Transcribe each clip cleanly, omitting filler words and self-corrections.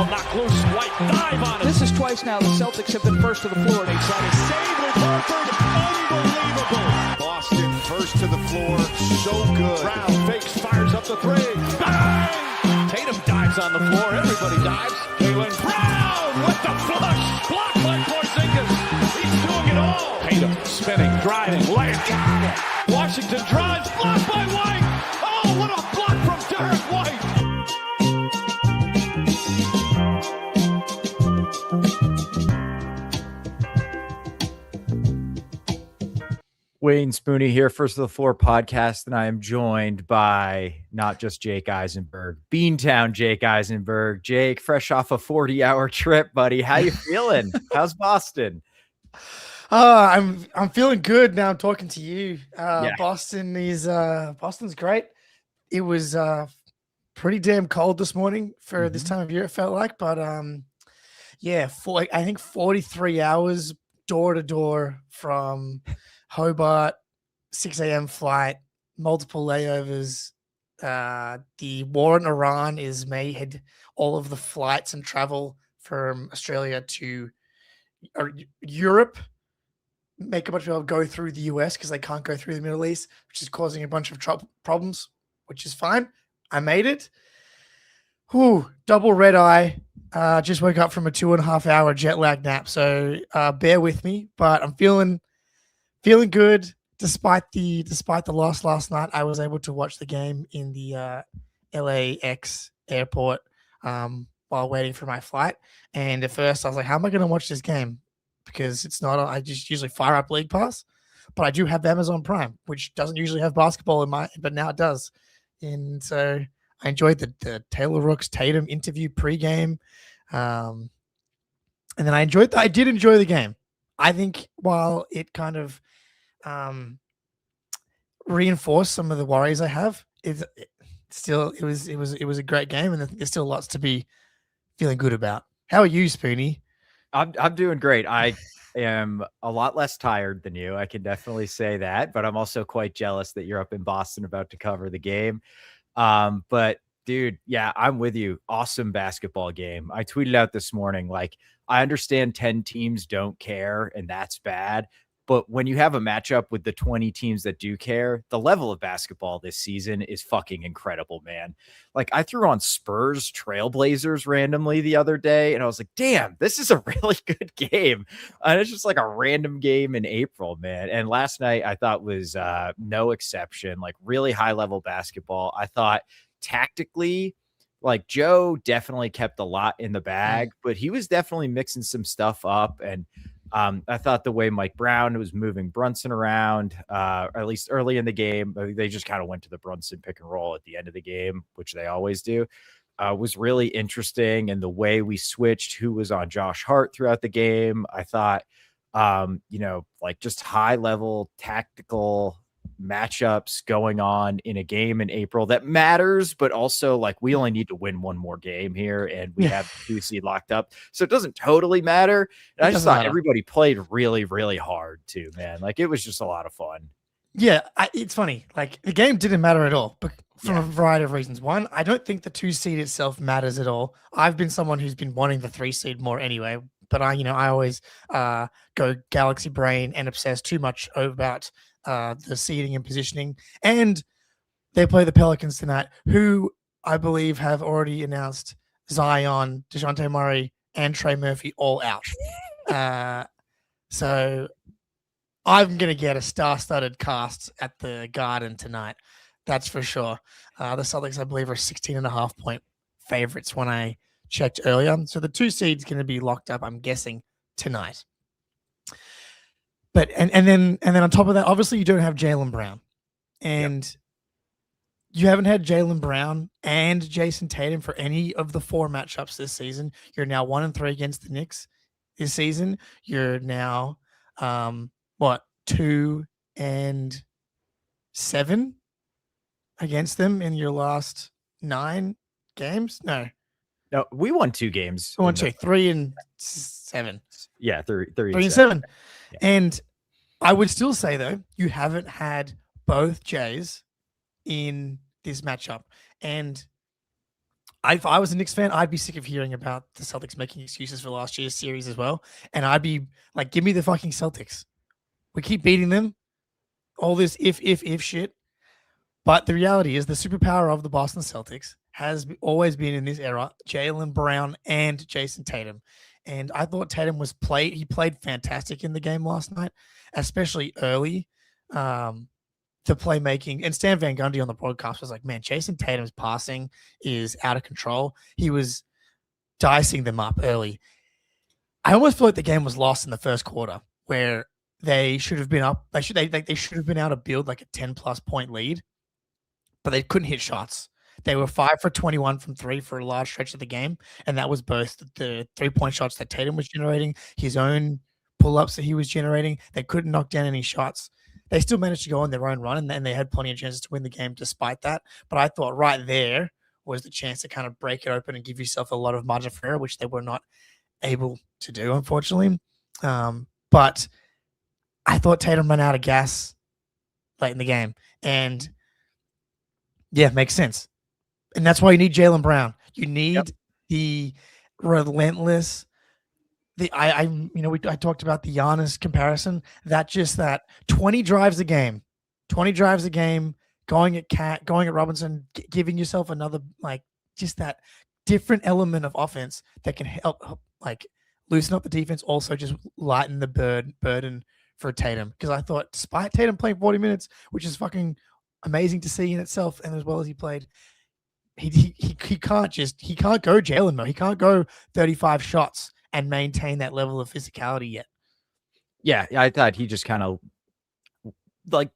ball knocked loose. White dive on it. This is twice now the Celtics have been first to the floor. They try to save with Horford. Unbelievable. Boston first to the floor. So good. Brown fakes, fires up the three. Bang! Tatum dives on the floor. Everybody dives. Jaylen Brown with the flush. Blocked by Porzingis. He's doing it all. Tatum spinning, driving, layup. Washington drives. Blocked by White. Oh, what a block from Derrick White. Wayne Spooney here, First of the Floor podcast, and I am joined by not just Jake Eisenberg, Beantown Jake Eisenberg. Jake, fresh off a 40-hour trip, buddy. How you feeling? How's Boston? I'm feeling good now. I'm talking to you. Yeah. Boston's great. It was pretty damn cold this morning for this time of year. It felt like, but I think 43 hours door to door from Hobart, 6 a.m. flight, multiple layovers. The war in Iran is made all of the flights and travel from Australia to Europe make a bunch of people go through the US because they can't go through the Middle East, which is causing a bunch of problems, which is fine. I made it. Double red eye. Just woke up from a 2.5 hour jet lag nap. So bear with me, but I'm feeling good. Despite the loss last night, I was able to watch the game in the LAX airport while waiting for my flight. And at first I was like, how am I going to watch this game? Because it's not, I just usually fire up League Pass, but I do have Amazon Prime, which doesn't usually have basketball but now it does. And so I enjoyed the Taylor Rooks Tatum interview pregame. And then I did enjoy the game. I think while it kind of reinforced some of the worries I have, it was a great game, and there's still lots to be feeling good about. How are you, Spoony? I'm doing great. I am a lot less tired than you. I can definitely say that, but I'm also quite jealous that you're up in Boston about to cover the game. But dude, yeah, I'm with you. Awesome basketball game. I tweeted out this morning, like, I understand 10 teams don't care, and that's bad. But when you have a matchup with the 20 teams that do care, the level of basketball this season is fucking incredible, man. Like, I threw on Spurs Trailblazers randomly the other day, and I was like, damn, this is a really good game. And it's just like a random game in April, man. And last night I thought was no exception, like really high level basketball. I thought tactically, like, Joe definitely kept a lot in the bag, but he was definitely mixing some stuff up. And I thought the way Mike Brown was moving Brunson around, at least early in the game, they just kind of went to the Brunson pick and roll at the end of the game, which they always do, was really interesting. And the way we switched who was on Josh Hart throughout the game, I thought, like just high level tactical matchups going on in a game in April that matters, but also like we only need to win one more game here and we have the 2 seed locked up, so it doesn't totally matter. And I just thought everybody played really, really hard too, man. Like, it was just a lot of fun. Yeah, it's funny. Like, the game didn't matter at all, but for a variety of reasons. One, I don't think the 2 seed itself matters at all. I've been someone who's been wanting the 3 seed more anyway, but I always go galaxy brain and obsess too much about the seeding and positioning. And they play the Pelicans tonight, who I believe have already announced Zion, DeJounte Murray, and Trey Murphy all out. So I'm going to get a star-studded cast at the Garden tonight. That's for sure. The Celtics, I believe, are 16.5 point favorites when I checked earlier. So the 2 seed's going to be locked up, I'm guessing, tonight. But and then on top of that, obviously you don't have Jaylen Brown, and you haven't had Jaylen Brown and Jason Tatum for any of the 4 matchups this season. You're now 1-3 against the Knicks this season. You're now 2-7 against them in your last 9 games? No, we won 2 games. 3-7. Yeah, 3-7. Yeah. And I would still say, though, you haven't had both Jays in this matchup. And If I was a Knicks fan, I'd be sick of hearing about the Celtics making excuses for last year's series as well. And I'd be like, give me the fucking Celtics. We keep beating them. All this if shit. But the reality is the superpower of the Boston Celtics has always been in this era, Jaylen Brown and Jason Tatum. And I thought Tatum he played fantastic in the game last night, especially early. The playmaking, and Stan Van Gundy on the broadcast was like, man, Jason Tatum's passing is out of control. He was dicing them up early. I almost feel like the game was lost in the first quarter where they should have been up. They should have been able to build like a 10+ point lead, but they couldn't hit shots. They were 5 for 21 from 3 for a large stretch of the game. And that was both the 3-point shots that Tatum was generating, his own pull-ups that he was generating. They couldn't knock down any shots. They still managed to go on their own run, and then they had plenty of chances to win the game despite that. But I thought right there was the chance to kind of break it open and give yourself a lot of margin for error, which they were not able to do, unfortunately. But I thought Tatum ran out of gas late in the game. And yeah, makes sense. And that's why you need Jaylen Brown. You need the relentless. I talked about the Giannis comparison. That 20 drives a game, going at Robinson, giving yourself another just that different element of offense that can help loosen up the defense. Also, just lighten the burden for Tatum, because I thought despite Tatum playing 40 minutes, which is fucking amazing to see in itself, and as well as he played, he can't go Jaylen mode. He can't go 35 shots and maintain that level of physicality yet. Yeah, I thought he just kind of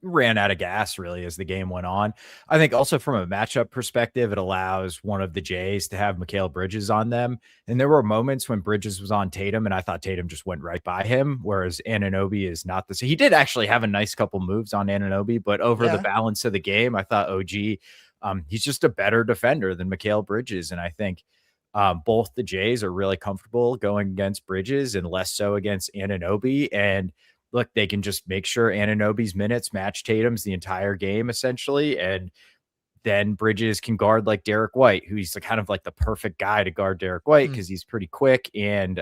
ran out of gas really as the game went on. I think also from a matchup perspective, it allows one of the Jays to have Mikal Bridges on them. And there were moments when Bridges was on Tatum and I thought Tatum just went right by him, whereas Anunoby is not the same. He did actually have a nice couple moves on Anunoby, but over the balance of the game, I thought OG, he's just a better defender than Mikal Bridges. And I think both the Jays are really comfortable going against Bridges and less so against Anunoby. And look, they can just make sure Anunoby's minutes match Tatum's the entire game, essentially. And then Bridges can guard like Derrick White, who's kind of like the perfect guy to guard Derrick White because he's pretty quick and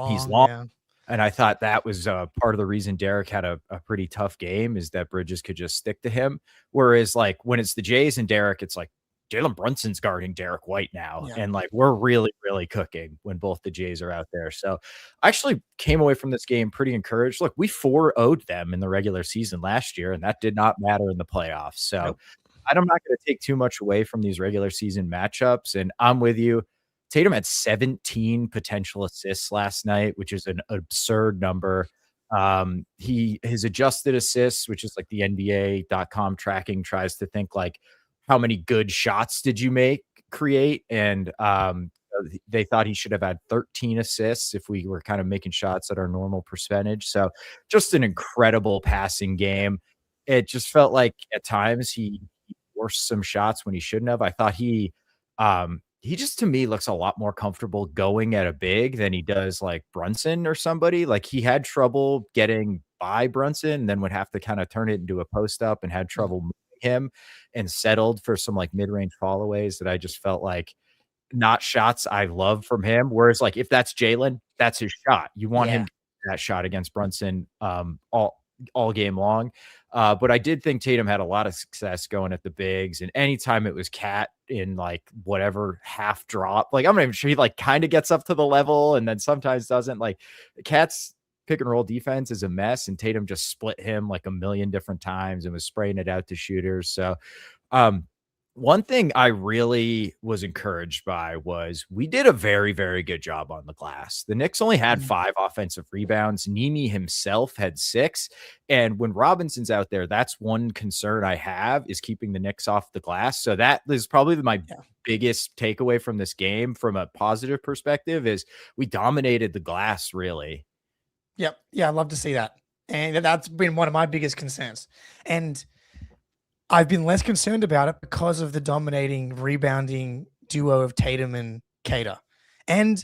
he's long. Yeah. And I thought that was part of the reason Derrick had a pretty tough game, is that Bridges could just stick to him. Whereas when it's the Jays and Derrick, it's like Jalen Brunson's guarding Derrick White now. Yeah. And we're really, really cooking when both the Jays are out there. So I actually came away from this game pretty encouraged. Look, we 4-0'd them in the regular season last year, and that did not matter in the playoffs. So I'm not going to take too much away from these regular season matchups. And I'm with you. Tatum had 17 potential assists last night, which is an absurd number. His adjusted assists, which is the NBA.com tracking, tries to think how many good shots did you create? And they thought he should have had 13 assists if we were kind of making shots at our normal percentage. So just an incredible passing game. It just felt like at times he forced some shots when he shouldn't have. I thought he just, to me, looks a lot more comfortable going at a big than he does Brunson or somebody. He had trouble getting by Brunson and then would have to kind of turn it into a post up and had trouble moving him, and settled for some mid-range followays that I just felt not shots I love from him. Whereas if that's Jalen, that's his shot. You want him to get that shot against Brunson all game long. But I did think Tatum had a lot of success going at the bigs, and anytime it was Cat in whatever half drop, I'm not even sure he kind of gets up to the level and then sometimes doesn't. Cat's pick and roll defense is a mess, and Tatum just split him a million different times and was spraying it out to shooters. So one thing I really was encouraged by was we did a very, very good job on the glass. The Knicks only had 5 offensive rebounds. Nimi himself had 6. And when Robinson's out there, that's one concern I have, is keeping the Knicks off the glass. So that is probably my biggest takeaway from this game from a positive perspective, is we dominated the glass, really. Yep. Yeah, I'd love to see that. And that's been one of my biggest concerns. And I've been less concerned about it because of the dominating rebounding duo of Tatum and Cater. And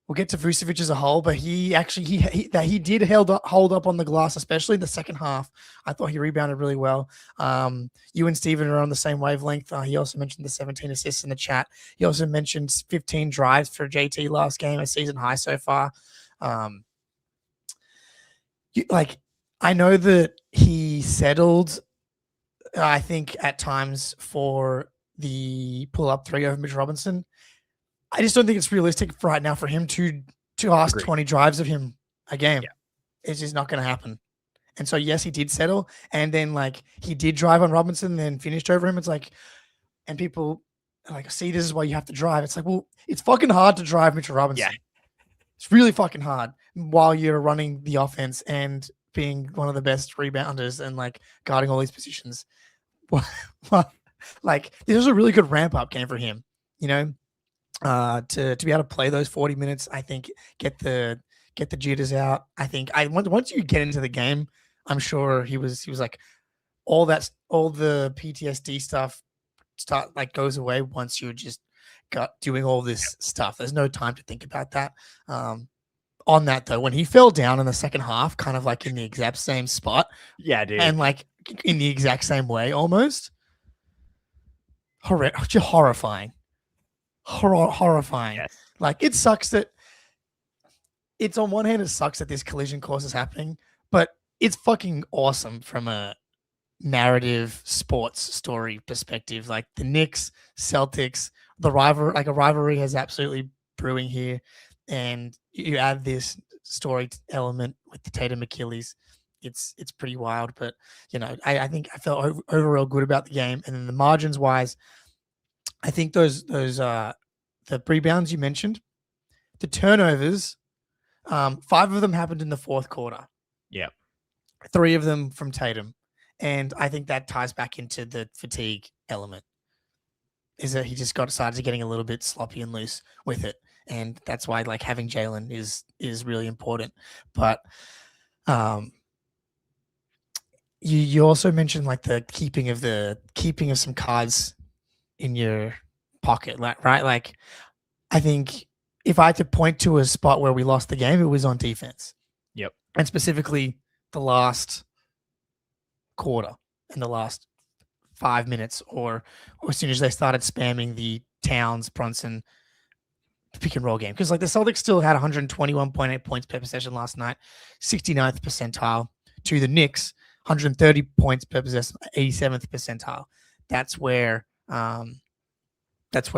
we'll get to Vucevic as a whole, but he actually he did hold up on the glass, especially in the second half. I thought he rebounded really well. You and Steven are on the same wavelength. He also mentioned the 17 assists in the chat. He also mentioned 15 drives for JT last game, a season high so far. I know that he settled, I think, at times for the pull-up three over Mitch Robinson. I just don't think it's realistic right now for him to ask 20 drives of him a game. Yeah. It's just not going to happen. And so, yes, he did settle. And then, he did drive on Robinson and then finished over him. It's and people are see, this is why you have to drive. It's well, it's fucking hard to drive Mitchell Robinson. Yeah. It's really fucking hard while you're running the offense and being one of the best rebounders and, guarding all these positions. This was a really good ramp-up game for him, to be able to play those 40 minutes. I think get the jitters out. I think once you get into the game, I'm sure he was all the PTSD stuff goes away once you just got doing all this stuff. There's no time to think about that. On that though, when he fell down in the second half, kind of in the exact same spot, yeah, dude, and in the exact same way, almost horrifying. Horrifying. Yes. It sucks that it's on one hand, it sucks that this collision course is happening, but it's fucking awesome from a narrative sports story perspective. The Knicks, Celtics, a rivalry has absolutely brewing here. And you add this story element with the Tatum Achilles. It's pretty wild, but I think I felt overall good about the game. And then the margins wise, I think the rebounds you mentioned, the turnovers, 5 of them happened in the fourth quarter. Yeah. 3 of them from Tatum. And I think that ties back into the fatigue element, is that he just started getting a little bit sloppy and loose with it. And that's why having Jalen is really important. But you also mentioned the keeping of some cards in your pocket, right? I think if I had to point to a spot where we lost the game, it was on defense. Yep. And specifically the last quarter and the last 5 minutes, or as soon as they started spamming the Towns, Brunson pick and roll game. Because the Celtics still had 121.8 points per possession last night, 69th percentile, to the Knicks, 130 points per possession, 87th percentile. That's where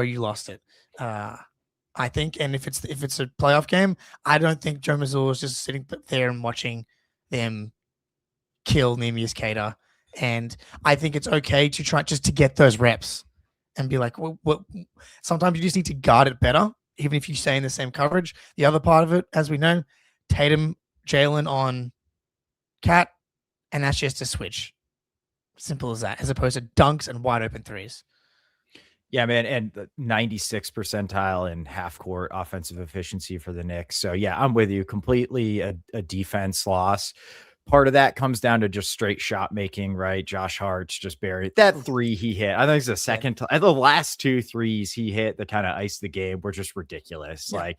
you lost it. I think, and if it's a playoff game, I don't think Joe Mazzulla is just sitting there and watching them kill Neemias Queta. And I think it's okay to try just to get those reps and be sometimes you just need to guard it better, even if you stay in the same coverage. The other part of it, as we know, Tatum, Jalen on Cat, and that's just a switch. Simple as that, as opposed to dunks and wide open threes. Yeah, man, and the 96th percentile in half-court offensive efficiency for the Knicks. So, yeah, I'm with you. Completely a defense loss. Part of that comes down to just straight shot making, right? Josh Hart's just buried. That 3 he hit, I think it's the second time. The last 2 threes he hit that kind of iced the game were just ridiculous. Yeah.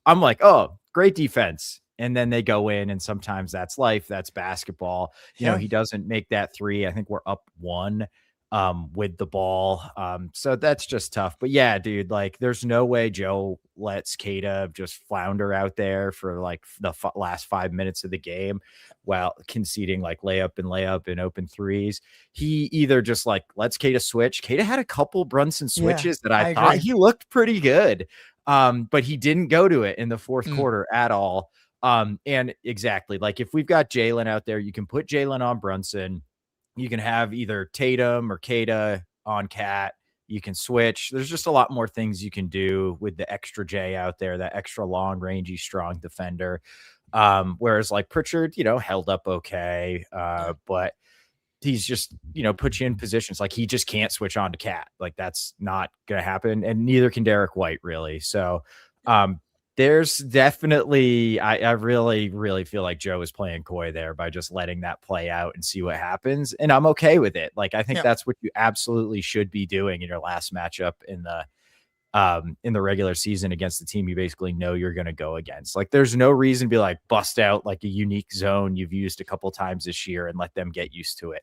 I'm oh, great defense. And then they go in, and sometimes that's life. That's basketball. You know, he doesn't make that 3. I think we're up 1. With the ball. So that's just tough. But yeah, dude, there's no way Joe lets Queta just flounder out there for the last 5 minutes of the game while conceding layup and open threes. He either just lets Queta switch. Queta had a couple Brunson switches that I thought he looked pretty good. But he didn't go to it in the fourth quarter at all. And exactly, if we've got Jalen out there, you can put Jalen on Brunson. You can have either Tatum or Queta on Cat. You can switch. There's just a lot more things you can do with the extra J out there, that extra long, rangy, strong defender. Whereas Pritchard, held up okay. But he's just, put you in positions he just can't switch on to Cat. That's not going to happen. And neither can Derrick White, really. So, there's definitely, I really, really feel like Joe is playing coy there by just letting that play out and see what happens. And I'm okay with it. I think that's what you absolutely should be doing in your last matchup in in the regular season against the team you basically know you're going to go against. Like, there's no reason to be like bust out like a unique zone you've used a couple times this year and let them get used to it.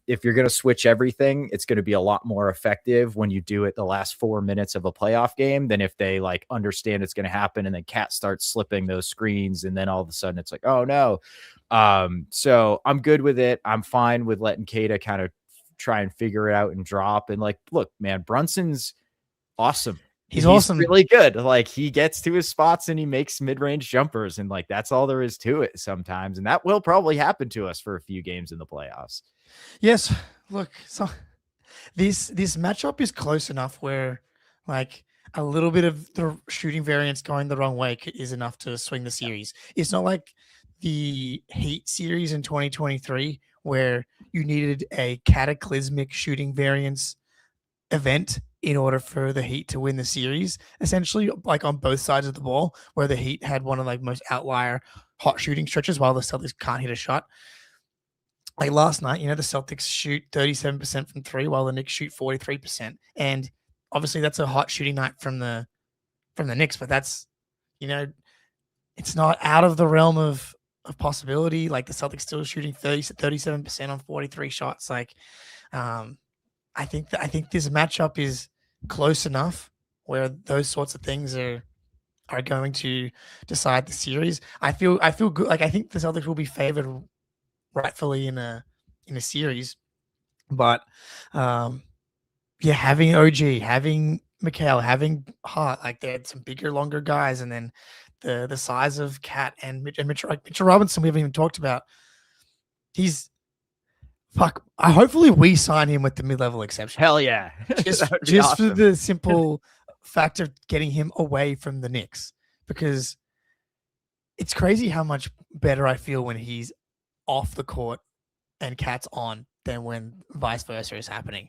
If you're going to switch everything, it's going to be a lot more effective when you do it the last 4 minutes of a playoff game than if they like understand it's going to happen and then Cat starts slipping those screens and then all of a sudden it's like, oh no. So I'm good with it. I'm fine with letting Kata kind of try and figure it out and drop. And like, look, man, Brunson's awesome. He's awesome. Really good. Like, he gets to his spots and he makes mid-range jumpers. And like, that's all there is to it sometimes. And that will probably happen to us for a few games in the playoffs. Yes. Look, so this matchup is close enough where like a little bit of the shooting variance going the wrong way is enough to swing the series. It's not like the Heat series in 2023 where you needed a cataclysmic shooting variance event in order for the Heat to win the series, essentially, like on both sides of the ball, where the Heat had one of like most outlier hot shooting stretches while the Celtics can't hit a shot. Like last night, the Celtics shoot 37% from three while the Knicks shoot 43%. And obviously that's a hot shooting night from the Knicks, but that's, it's not out of the realm of possibility. Like the Celtics still shooting 37% on 43 shots. Like, I think this matchup is close enough where those sorts of things are going to decide the series. I feel good. Like, I think the Celtics will be favored rightfully in a series, but having OG, having Mikal, having Hart, like they had some bigger, longer guys, and then the size of Cat and Mitchell Robinson we haven't even talked about. Hopefully we sign him with the mid-level exception. Hell yeah. Just awesome. for the simple fact of getting him away from the Knicks, because it's crazy how much better I feel when he's off the court and Cat's on than when vice versa is happening.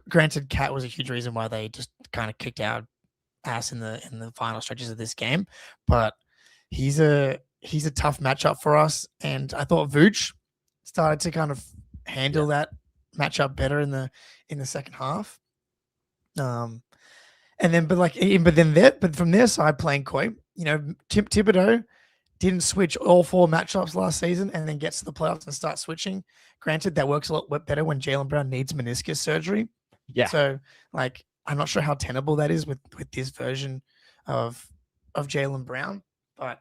Granted, Cat was a huge reason why they just kind of kicked our ass in the final stretches of this game, but he's a tough matchup for us. And I thought Vooch started to kind of handle that matchup better in the second half. But from their side playing Koi, Thibodeau didn't switch all 4 matchups last season and then gets to the playoffs and starts switching. Granted, that works a lot better when Jaylen Brown needs meniscus surgery. Yeah. So like, I'm not sure how tenable that is with this version of Jaylen Brown, but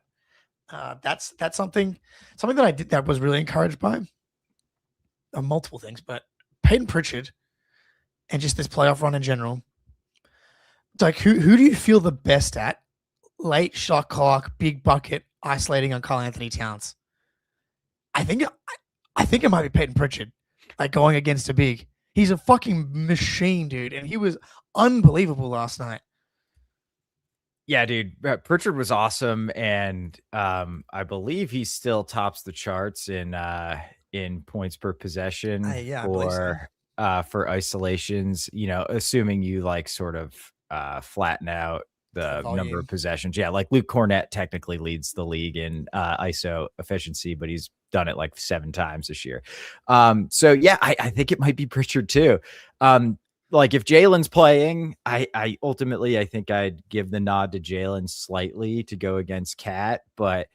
that's something that I did that was really encouraged by. Multiple things, but Peyton Pritchard and just this playoff run in general. Like, who do you feel the best at? Late shot clock, big bucket, isolating on Karl-Anthony Towns. I think it might be Peyton Pritchard, like going against a big. He's a fucking machine, dude, and he was unbelievable last night. Yeah, dude, Pritchard was awesome, and I believe he still tops the charts in points per possession for isolations. Assuming you like sort of flatten out the number of possessions. Yeah, like Luke Cornett technically leads the league in ISO efficiency, but he's done it like 7 times this year. So yeah, I think it might be Pritchard too. Like if Jalen's playing, I ultimately think I'd give the nod to Jalen slightly to go against Cat, but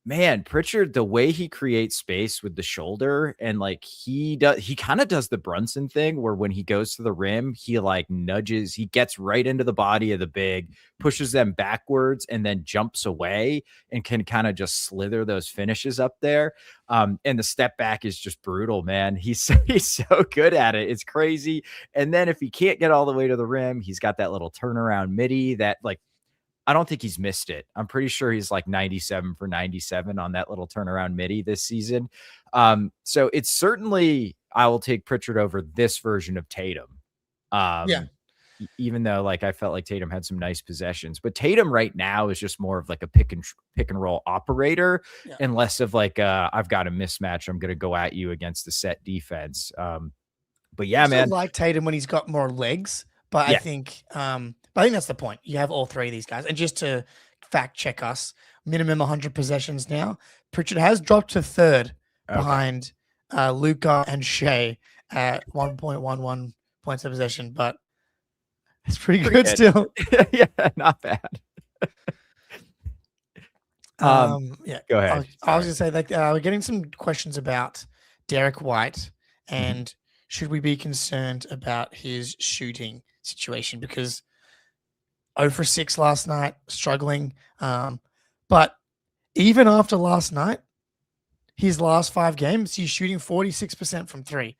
man, Pritchard, the way he creates space with the shoulder, and like he kind of does the Brunson thing where when he goes to the rim, he like nudges, he gets right into the body of the big, pushes them backwards, and then jumps away and can kind of just slither those finishes up there. And the step back is just brutal, man. He's so good at it. It's crazy. And then if he can't get all the way to the rim, he's got that little turnaround midi that like, I don't think he's missed it. I'm pretty sure he's like 97 for 97 on that little turnaround midi this season. So it's certainly, I will take Pritchard over this version of Tatum. Even though like I felt like Tatum had some nice possessions, but Tatum right now is just more of like a pick and roll operator, and less of like I've got a mismatch, I'm going to go at you against the set defense. But yeah, man, like Tatum when he's got more legs. But I think that's the point. You have all 3 of these guys. And just to fact check us, minimum 100 possessions now. Pritchard has dropped to 3rd behind Luka and Shea at 1.11 points per possession. But It's pretty good still. Yeah, not bad. Yeah. Go ahead. I was gonna say like we're getting some questions about Derrick White Mm-hmm. and should we be concerned about his shooting situation because 0 for 6 last night, struggling. But even after last night, his last 5 games, he's shooting 46% from 3.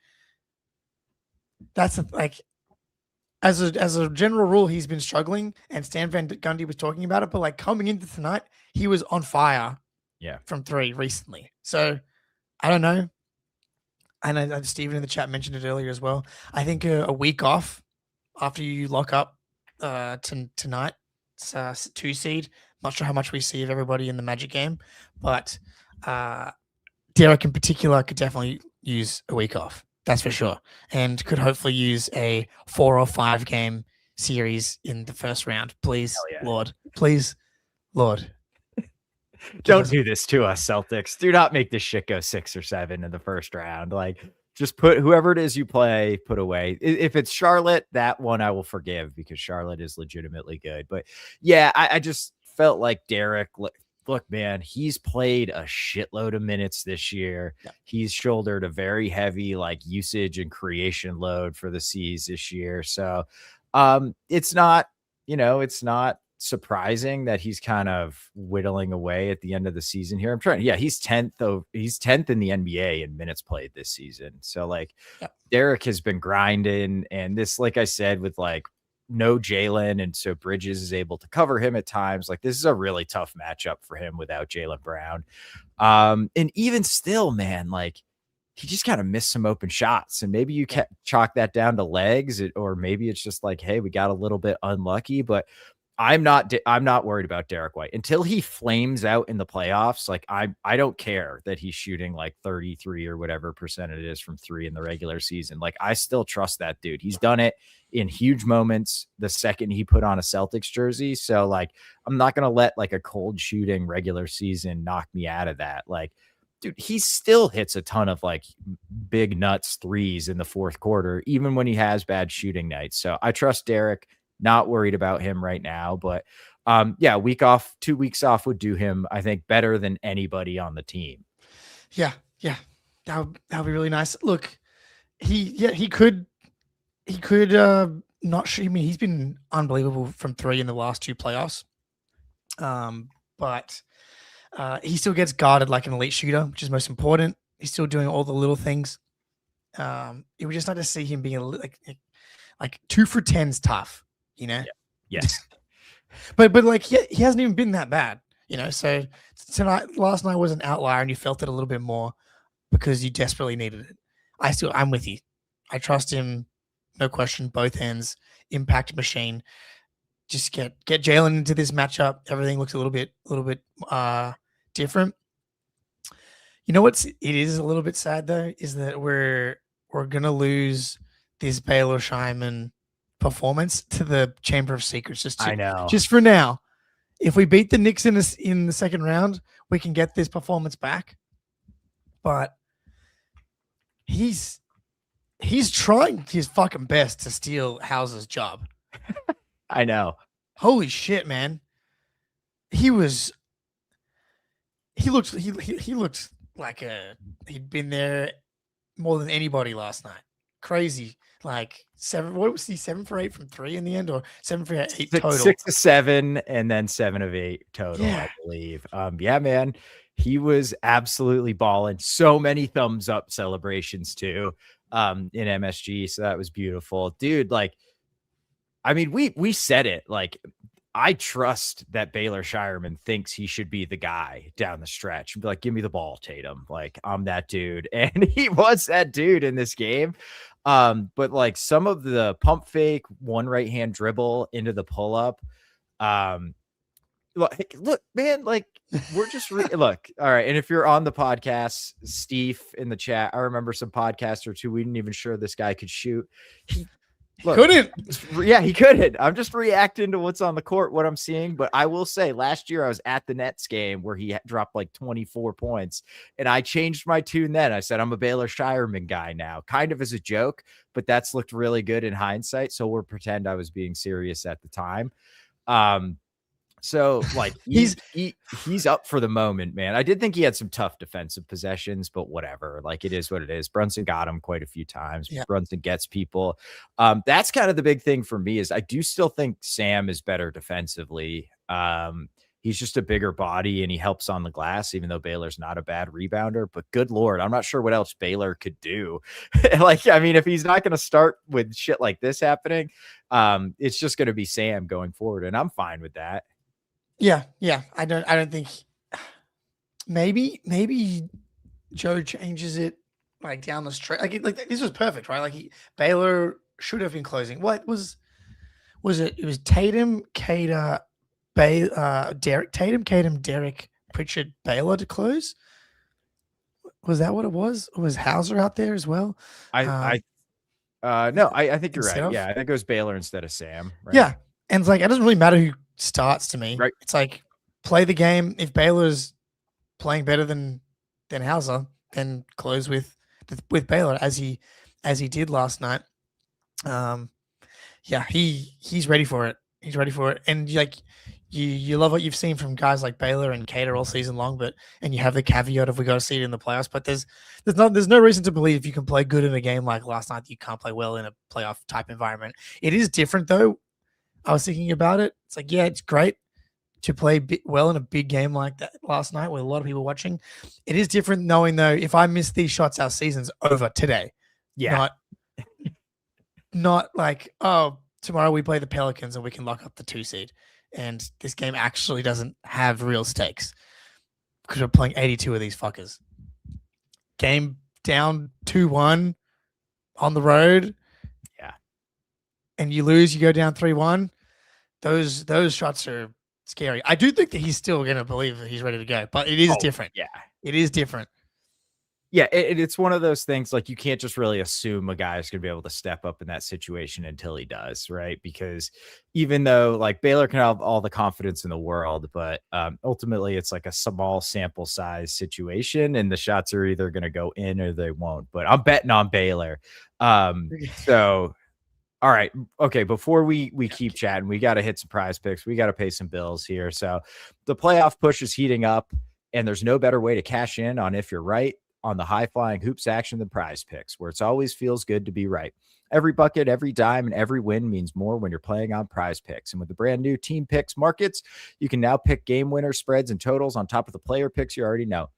That's like as a general rule, he's been struggling, and Stan Van Gundy was talking about it. But like coming into tonight, he was on fire. Yeah, from 3 recently. So I don't know. I know Steven in the chat mentioned it earlier as well. I think a week off after you lock up tonight, it's 2 seed. Not sure how much we see of everybody in the Magic game, but Derek in particular could definitely use a week off. That's for sure. And could hopefully use a 4 or 5 game series in the first round. Please, yeah. Lord. Please, Lord. Don't do this to us, Celtics. Do not make this shit go 6 or 7 in the first round. Like, just put whoever it is you play, put away. If it's Charlotte, that one I will forgive because Charlotte is legitimately good. But yeah, I just felt like Derek. Look, man, he's played a shitload of minutes this year. Yeah. He's shouldered a very heavy like usage and creation load for the C's this year. So it's not, it's not surprising that he's kind of whittling away at the end of the season here. He's 10th. He's 10th in the NBA in minutes played this season. So like Derek has been grinding, and this, like I said, with like no Jalen, and so Bridges is able to cover him at times. Like this is a really tough matchup for him without Jaylen Brown. And even still, man, like he just kind of missed some open shots, and maybe you can chalk that down to legs, or maybe it's just like, hey, we got a little bit unlucky. But I'm not worried about Derrick White until he flames out in the playoffs. Like I don't care that he's shooting like 33 or whatever percent it is from 3 in the regular season. Like I still trust that dude. He's done it in huge moments the second he put on a Celtics jersey. So like, I'm not going to let like a cold shooting regular season knock me out of that. Like, dude, he still hits a ton of like big nuts threes in the fourth quarter, even when he has bad shooting nights. So I trust Derek. Not worried about him right now, but week off, 2 weeks off would do him, I think, better than anybody on the team. Yeah. That would be really nice. Look, he could not shoot. I mean, he's been unbelievable from 3 in the last 2 playoffs. But he still gets guarded like an elite shooter, which is most important. He's still doing all the little things. It would just like to see him being like 2 for 10's tough. Yeah. Yes. but like he hasn't even been that bad, so last night was an outlier and you felt it a little bit more because you desperately needed it. I'm with you. I trust him, no question, both hands, impact machine. Just get Jalen into this matchup. Everything looks a little bit different. You know it is a little bit sad though, is that we're gonna lose this Baylor Scheierman performance to the Chamber of Secrets. I know. Just for now. If we beat the Knicks in the second round, we can get this performance back. But he's trying his fucking best to steal Hauser's job. I know. Holy shit, man. He looked like he'd been there more than anybody last night. Crazy. Like 7 for 8 from 3 in the end, or 7 for 8 total? 6 of 7 and then 7 of 8 total, I believe. Yeah, man. He was absolutely balling. So many thumbs up celebrations too in MSG. So that was beautiful. Dude, like, I mean, we said it. Like, I trust that Baylor Scheierman thinks he should be the guy down the stretch and be like, give me the ball, Tatum. Like, I'm that dude. And he was that dude in this game. But like some of the pump fake, one right hand dribble into the pull up. Look, man, like we're just look. All right. And if you're on the podcast, Steve in the chat, I remember some podcasts or two, we didn't even sure this guy could shoot. Look, couldn't. Yeah, he couldn't. I'm just reacting to what's on the court, what I'm seeing. But I will say, last year I was at the Nets game where he dropped like 24 points, and I changed my tune then. I said, I'm a Baylor Scheierman guy now, kind of as a joke, but that's looked really good in hindsight. So we'll pretend I was being serious at the time. So like he's up for the moment, man. I did think he had some tough defensive possessions, but whatever. Like it is what it is. Brunson got him quite a few times. Yeah. Brunson gets people. That's kind of the big thing for me is I do still think Sam is better defensively. He's just a bigger body and he helps on the glass, even though Baylor's not a bad rebounder. But good Lord, I'm not sure what else Baylor could do. Like, I mean, if he's not going to start with shit like this happening, it's just going to be Sam going forward. And I'm fine with that. Yeah. I don't think maybe Joe changes it like down the stretch. Like this was perfect, right? Like Baylor should have been closing. What was it? It was Tatum, Derrick, Pritchard, Baylor to close. Was that what it was? Or was Hauser out there as well? No, I think you're right. Yeah, I think it was Baylor instead of Sam. Right? Yeah, and it's like it doesn't really matter who starts to me. Right. It's like play the game. If Baylor's playing better than Hauser, then close with Baylor as he did last night. Yeah, he's ready for it. He's ready for it. And like you love what you've seen from guys like Baylor and Cater all season long, and you have the caveat of we got to see it in the playoffs. But there's no reason to believe if you can play good in a game like last night that you can't play well in a playoff type environment. It is different though. I was thinking about it. It's like, yeah, it's great to play well in a big game like that last night with a lot of people watching. It is different knowing though, if I miss these shots, our season's over today. Yeah. Not like, oh, tomorrow we play the Pelicans and we can lock up the 2 seed. And this game actually doesn't have real stakes because we're playing 82 of these fuckers. Game down 2-1 on the road. Yeah. And you lose, you go down 3-1. Those shots are scary. I do think that he's still going to believe that he's ready to go, but it is different. Yeah. It is different. Yeah, it's one of those things like you can't just really assume a guy is going to be able to step up in that situation until he does, right? Because even though like Baylor can have all the confidence in the world, but ultimately it's like a small sample size situation and the shots are either going to go in or they won't. But I'm betting on Baylor. So, all right. Okay, before we keep chatting, we got to hit some prize picks. We got to pay some bills here. So the playoff push is heating up and there's no better way to cash in on if you're right on the high-flying hoops action than PrizePicks, where it's always feels good to be right. Every bucket, every dime, and every win means more when you're playing on PrizePicks. And with the brand new Team Picks markets, you can now pick game winners, spreads, and totals on top of the player picks you already know.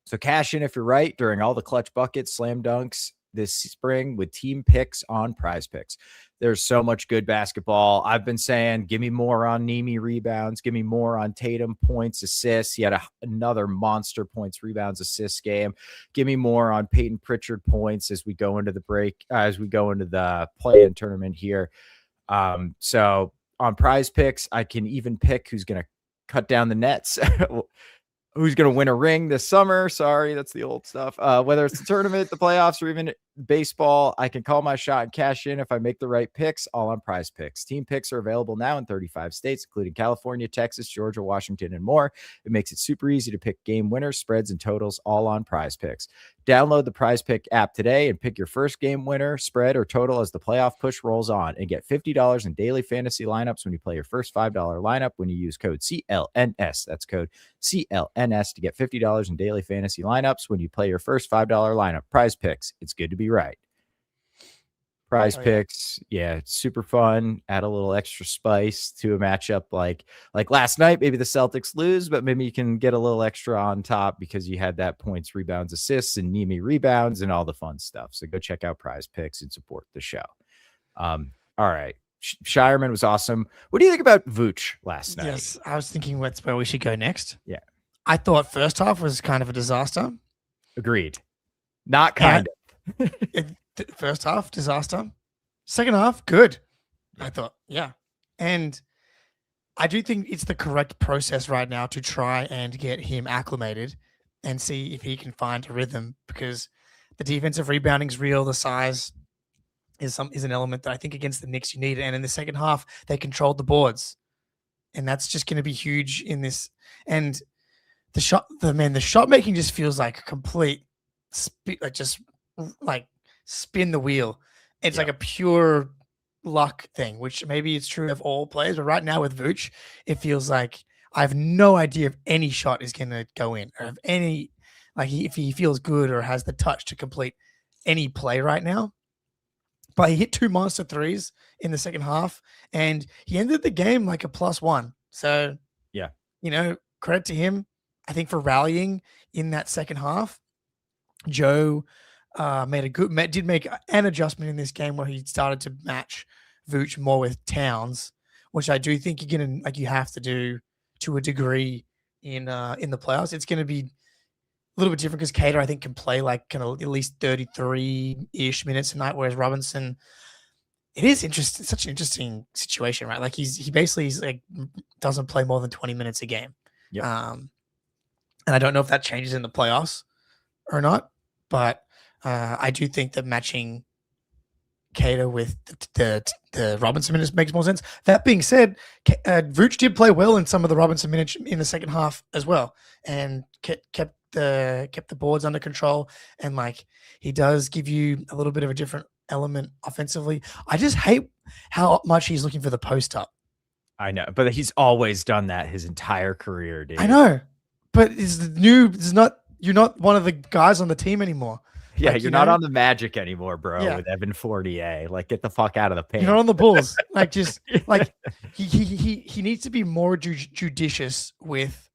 So cash in if you're right during all the clutch buckets, slam dunks this spring with Team Picks on PrizePicks. There's so much good basketball. I've been saying, give me more on Nemi rebounds. Give me more on Tatum points, assists. He had another monster points, rebounds, assists game. Give me more on Peyton Pritchard points as we go into the break, as we go into the play-in tournament here. So on PrizePicks, I can even pick who's going to cut down the nets. Who's going to win a ring this summer? Sorry, that's the old stuff. Whether it's the tournament, the playoffs, or even baseball, I can call my shot and cash in if I make the right picks, all on PrizePicks. Team picks are available now in 35 states, including California, Texas, Georgia, Washington, and more. It makes it super easy to pick game winners, spreads, and totals, all on PrizePicks. Download the PrizePick app today and pick your first game winner, spread, or total as the playoff push rolls on, and get $50 in daily fantasy lineups when you play your first $5 lineup when you use code CLNS. That's code CLNS to get $50 in daily fantasy lineups when you play your first $5 lineup. PrizePicks. It's good to be right. PrizePicks, yeah, it's super fun. Add a little extra spice to a matchup like last night. Maybe the Celtics lose, but maybe you can get a little extra on top because you had that points, rebounds, assists, and Nemi rebounds and all the fun stuff. So go check out PrizePicks and support the show. All right. Scheierman was awesome. What do you think about Vuce last night? Yes, I was thinking that's where we should go next. Yeah. I thought first half was kind of a disaster. Agreed. Not kind of. First half, disaster. Second half, good. I thought, yeah. And I do think it's the correct process right now to try and get him acclimated and see if he can find a rhythm because the defensive rebounding is real. The size is an element that I think against the Knicks you need. And in the second half, they controlled the boards, and that's just going to be huge in this. And the shot making just feels like a complete spin the wheel. It's like a pure luck thing, which maybe it's true of all players, but right now with Vooch, it feels like I have no idea if any shot is going to go in, or if any, if he feels good or has the touch to complete any play right now. But he hit 2 monster threes in the second half, and he ended the game like a +1. So, credit to him, I think, for rallying in that second half. Joe did make an adjustment in this game where he started to match Vooch more with Towns, which I do think you have to do to a degree in the playoffs. It's going to be a little bit different because Cater, I think, can play kind of at least 33-ish minutes a night, whereas Robinson, it is interesting. Such an interesting situation, right? Like he basically doesn't play more than 20 minutes a game. Yep. And I don't know if that changes in the playoffs or not, but I do think that matching Cater with the Robinson minutes makes more sense. That being said, Vooch did play well in some of the Robinson minutes in the second half as well, and kept the boards under control. And he does give you a little bit of a different element offensively. I just hate how much he's looking for the post up. I know, but he's always done that his entire career, dude. I know, but you're not one of the guys on the team anymore. Yeah, you're not on the Magic anymore, bro. With Evan Fournier, get the fuck out of the paint. You're not on the Bulls. He needs to be more judicious with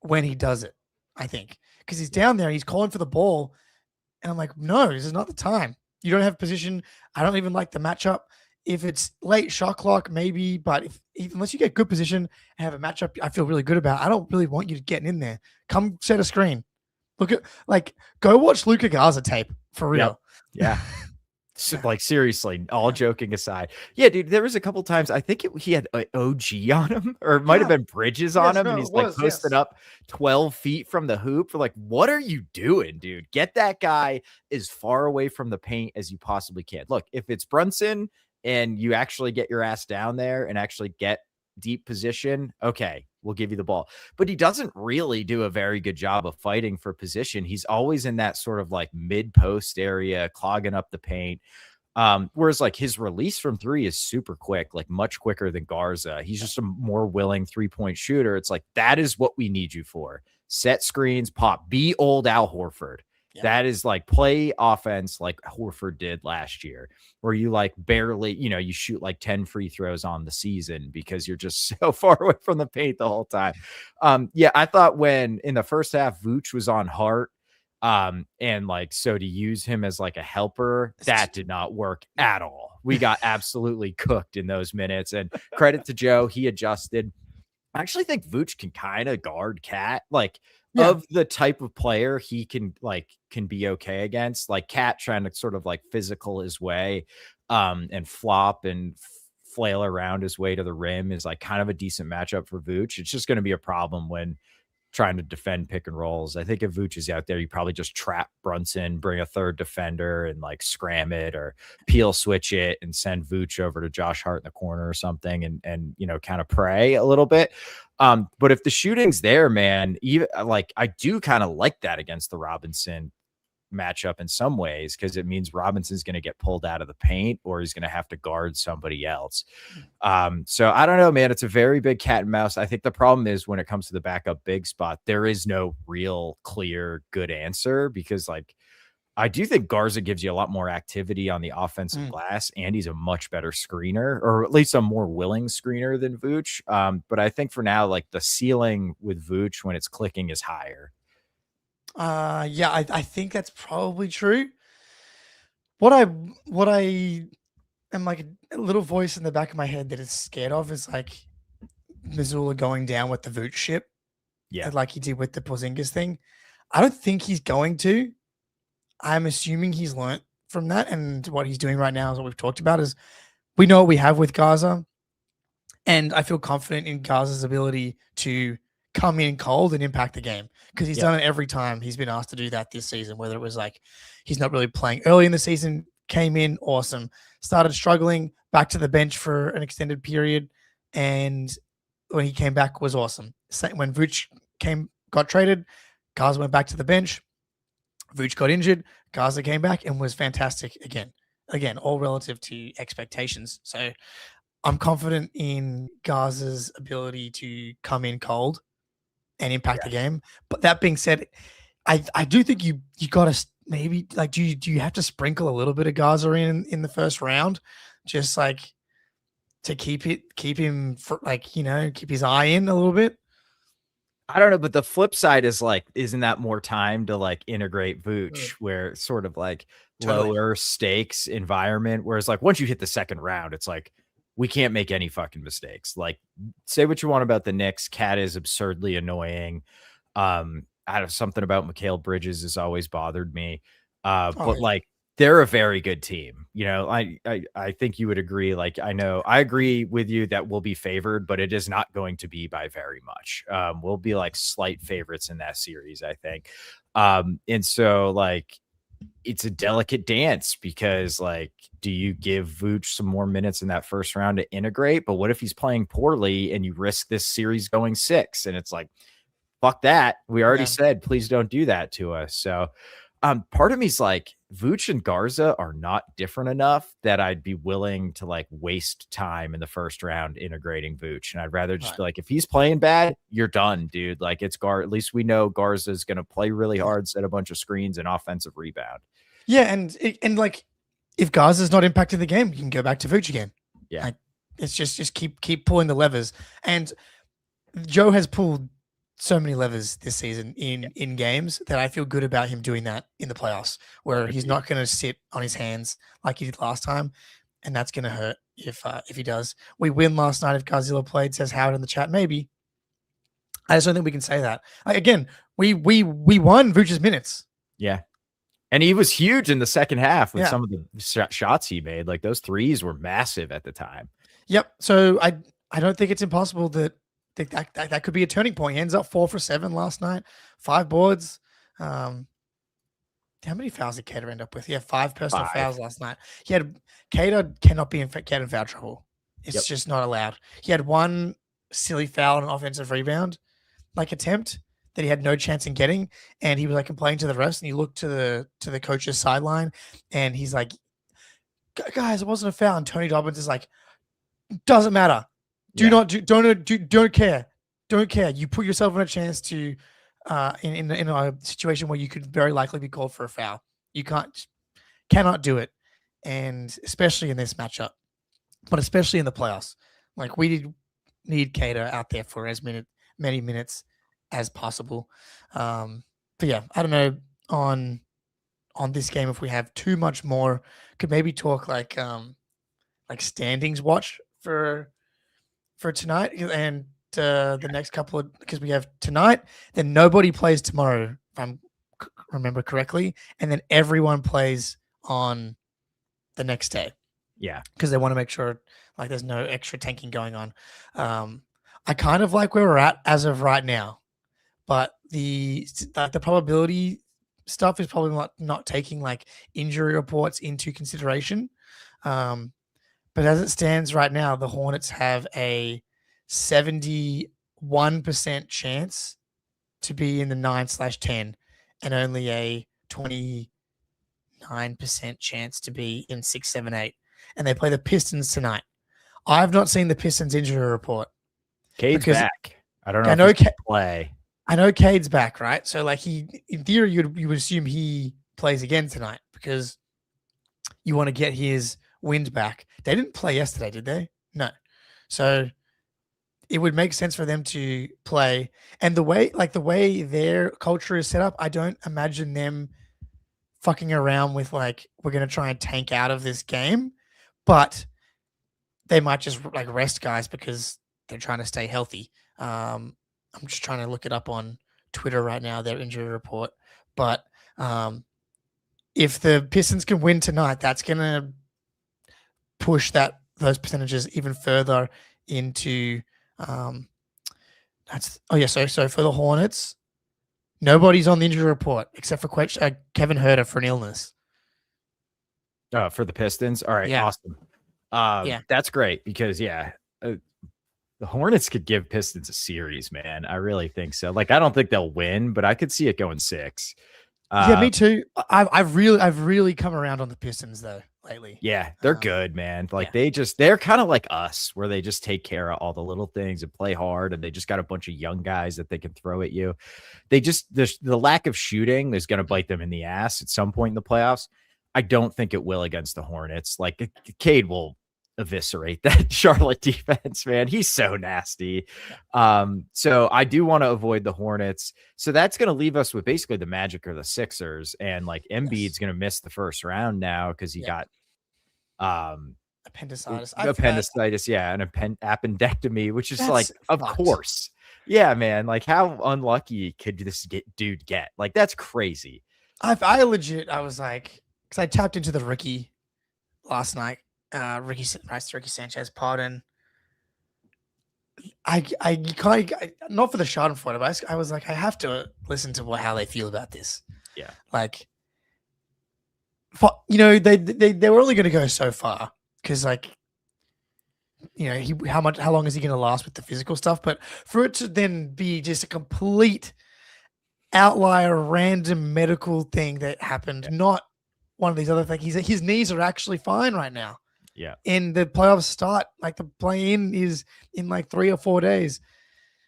when he does it. I think because he's down there, he's calling for the ball, and I'm like, no, this is not the time. You don't have position. I don't even like the matchup. If it's late shot clock, maybe, but unless you get good position and have a matchup, I feel really good about. I don't really want you to get in there. Come set a screen. Look at go watch Luka Garza tape for real. Yep. Yeah. Seriously, all joking aside. Yeah, dude, there was a couple times I think he had OG on him, or it might have been Bridges on him, and he's posted up 12 feet from the hoop. For what are you doing, dude? Get that guy as far away from the paint as you possibly can. Look, if it's Brunson and you actually get your ass down there and actually get deep position, okay, we'll give you the ball. But he doesn't really do a very good job of fighting for position. He's always in that sort of mid post area, clogging up the paint. Whereas his release from three is super quick, much quicker than Garza. He's just a more willing 3-point shooter. It's that is what we need you for. Set screens, pop, be old Al Horford. Yeah. That is play offense like Horford did last year, where you barely, you shoot 10 free throws on the season because you're just so far away from the paint the whole time. I thought when in the first half, Vooch was on Hart, and so to use him as a helper, that did not work at all. We got absolutely cooked in those minutes, and credit to Joe. He adjusted. I actually think Vooch can kind of guard Cat, of the type of player he can be okay against, Cat trying to sort of physical his way, and flop and flail around his way to the rim is kind of a decent matchup for Vooch. It's just going to be a problem when trying to defend pick and rolls. I think if Vooch is out there, you probably just trap Brunson, bring a third defender and scram it or peel switch it and send Vooch over to Josh Hart in the corner or something and kind of pray a little bit. But if the shooting's there, man, even I do kind of like that against the Robinson matchup in some ways, because it means Robinson's going to get pulled out of the paint or he's going to have to guard somebody else. So I don't know, man. It's a very big cat and mouse. I think the problem is when it comes to the backup big spot, there is no real clear good answer, because I do think Garza gives you a lot more activity on the offensive glass, and he's a much better screener, or at least a more willing screener than Vooch. But I think for now, the ceiling with Vooch when it's clicking is higher. I think that's probably true. What I am a little voice in the back of my head that is scared of is Missoula going down with the Vooch ship. Yeah. Like he did with the Porzingis thing. I don't think he's going to. I'm assuming he's learnt from that, and what he's doing right now is what we've talked about is we know what we have with Garza, and I feel confident in Garza's ability to come in cold and impact the game, because he's done it every time he's been asked to do that this season, whether it was he's not really playing early in the season, came in, awesome. Started struggling, back to the bench for an extended period, and when he came back was awesome. When Vooch got traded, Garza went back to the bench. Vooch got injured. Garza came back and was fantastic again. Again, all relative to expectations. So I'm confident in Garza's ability to come in cold and impact the game. But that being said, I do think you got to maybe like do you have to sprinkle a little bit of Garza in the first round, just like to keep him for like, you know, keep his eye in a little bit. I don't know, but the flip side is like, isn't that more time to like integrate Vooch, where it's sort of like lower stakes environment? Whereas like once you hit the second round, it's like we can't make any fucking mistakes. Like, say what you want about the Knicks, Cat is absurdly annoying. I have something about Mikal Bridges has always bothered me. But like they're a very good team. You know, I think you would agree. Like, I agree with you that we'll be favored, but it is not going to be by very much. We'll be like slight favorites in that series, I think. And so like, it's a delicate dance because like, do you give Vooch some more minutes in that first round to integrate? But what if he's playing poorly and you risk this series going 6? And it's like, fuck that. We already said, please don't do that to us. So part of me's like, Vooch and Garza are not different enough that I'd be willing to like waste time in the first round integrating Vooch. And I'd rather just be like, if he's playing bad, you're done, dude. Like it's at least we know Garza's going to play really hard, set a bunch of screens and offensive rebound. Yeah. And like if Garza's not impacting the game, you can go back to Vooch again. Yeah. Like, it's just keep pulling the levers. And Joe has pulled so many levers this season in games that I feel good about him doing that in the playoffs, where he's not going to sit on his hands like he did last time, and that's going to hurt if he does. We win last night if Godzilla played, says Howard in the chat. Maybe. I just don't think we can say that. Again, we won Vooch's minutes. Yeah. And he was huge in the second half with some of the shots he made. Like those threes were massive at the time. Yep. So I don't think it's impossible that could be a turning point. He ends up 4 for 7 last night, 5 boards. How many fouls did Cater end up with? He had 5 personal fouls last night. Cater cannot be in foul trouble. It's just not allowed. He had 1 silly foul and an offensive rebound like attempt that he had no chance in getting, and he was like complaining to the refs. And he looked to the coach's sideline, and he's like, "Guys, it wasn't a foul." And Tony Dobbins is like, "Doesn't matter. Don't care. Don't care. You put yourself in a chance to in a situation where you could very likely be called for a foul. You cannot do it, and especially in this matchup, but especially in the playoffs. Like we need Cater out there for as many minutes as possible. But yeah, I don't know on this game if we have too much more. Could maybe talk like standings watch for tonight and the next couple of, because we have tonight, then nobody plays tomorrow, if I remember correctly, and then everyone plays on the next day. Yeah, because they want to make sure like there's no extra tanking going on. I kind of like where we're at as of right now, but the probability stuff is probably not taking like injury reports into consideration. But as it stands right now, the Hornets have a 71% chance to be in the 9/10 and only a 29% chance to be in 6, 7, 8. And they play the Pistons tonight. I've not seen the Pistons injury report. Cade's back. I don't know if he can play. I know Cade's back, right? So like in theory, you would assume he plays again tonight because you want to get his wind back. They didn't play yesterday, did they? No. So it would make sense for them to play. And the way their culture is set up, I don't imagine them fucking around with like, we're going to try and tank out of this game, but they might just like rest guys because they're trying to stay healthy. I'm just trying to look it up on Twitter right now, their injury report. But if the Pistons can win tonight, that's going to push those percentages even further into so for the Hornets, nobody's on the injury report except for Kevin Huerter for an illness. For the Pistons. All right, Yeah. awesome. Yeah. That's great because the Hornets could give Pistons a series, man. I really think so. Like, I don't think they'll win, but I could see it going 6. Yeah, me too. I've really come around on the Pistons though lately. Yeah, they're good, man. Like yeah. they're kind of like us, where they just take care of all the little things and play hard, and they just got a bunch of young guys that they can throw at you. They just the lack of shooting is going to bite them in the ass at some point in the playoffs. I don't think it will against the Hornets. Like Cade will eviscerate that Charlotte defense, man. He's so nasty. So I do want to avoid the Hornets. So that's going to leave us with basically the Magic or the Sixers, and like Embiid's going to miss the first round now because he got appendicitis. And appendectomy, which is like, of fucked. course. Yeah, man. Like, how unlucky could this dude get? Like, that's crazy. I was like, because I tapped into the Ricky last night. Ricky Sanchez pod, and I not for the Schadenfreude, but I was like, I have to listen to how they feel about this. Yeah, like, they were only going to go so far because, like, how long is he going to last with the physical stuff? But for it to then be just a complete outlier, random medical thing that happened, not one of these other things. His knees are actually fine right now. Yeah. And the playoffs start, like the play-in is in like 3 or 4 days.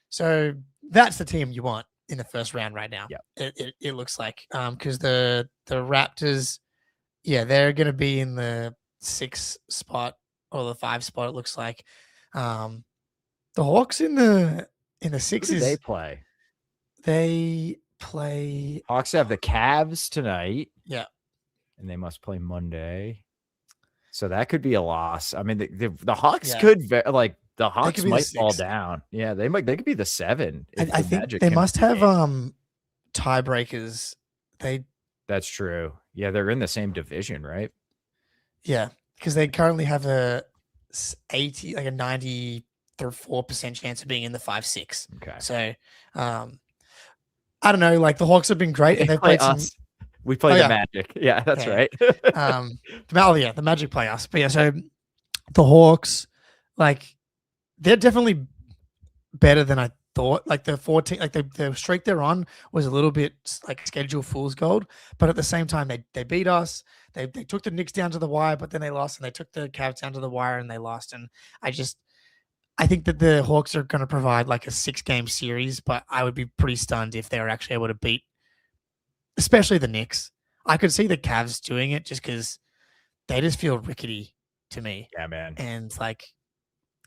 So that's the team you want in the first round right now. Yeah. It looks like because the Raptors, they're going to be in the 6 spot or the 5 spot. It looks like the Hawks in the 6 Who do is they play. Hawks have the Cavs tonight. Yeah. And they must play Monday. So that could be a loss. I mean, the Hawks the Hawks might fall down. Yeah, they could be the 7. I think they must have tiebreakers. That's true. Yeah, they're in the same division, right? Yeah, because they currently have a 94% chance of being in the 5-6. Okay. So I don't know. Like, the Hawks have been great, and they've played us. We play the Magic. Yeah, that's right. The Magic play us. But yeah, so the Hawks, like, they're definitely better than I thought. Like, the 14, like the streak they're on was a little bit like schedule fool's gold, but at the same time, they beat us. They took the Knicks down to the wire, but then they lost, and they took the Cavs down to the wire and they lost. And I think that the Hawks are going to provide like a 6-game series, but I would be pretty stunned if they were actually able to beat, especially the Knicks. I could see the Cavs doing it just because they just feel rickety to me. Yeah, man. And like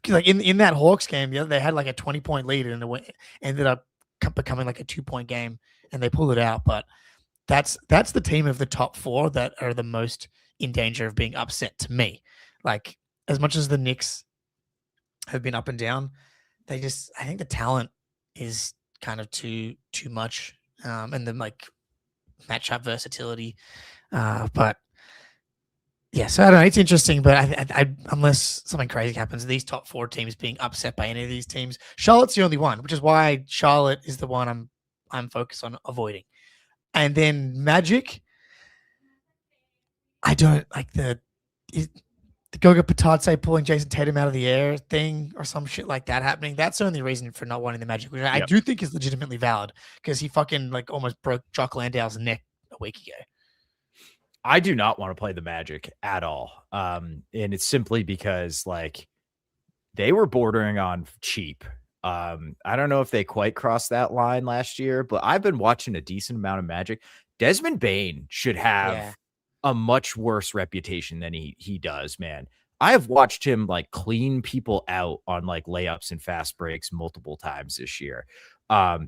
in that Hawks game, they had like a 20-point lead and it ended up becoming like a 2-point game, and they pulled it out. But that's the team of the top 4 that are the most in danger of being upset to me. Like, as much as the Knicks have been up and down, I think the talent is kind of too much, and then like matchup versatility. But yeah, so I don't know. It's interesting, but I unless something crazy happens, these top 4 teams being upset by any of these teams, Charlotte's the only one, which is why Charlotte is the one I'm focused on avoiding. And then Magic, I don't like the Goga Patadze pulling Jason Tatum out of the air thing or some shit like that happening. That's the only reason for not wanting the Magic, which I do think is legitimately valid because he fucking like almost broke Jock Landau's neck a week ago. I do not want to play the Magic at all. And it's simply because like they were bordering on cheap. I don't know if they quite crossed that line last year, but I've been watching a decent amount of Magic. Desmond Bane should have a much worse reputation than he does, man. I have watched him like clean people out on like layups and fast breaks multiple times this year.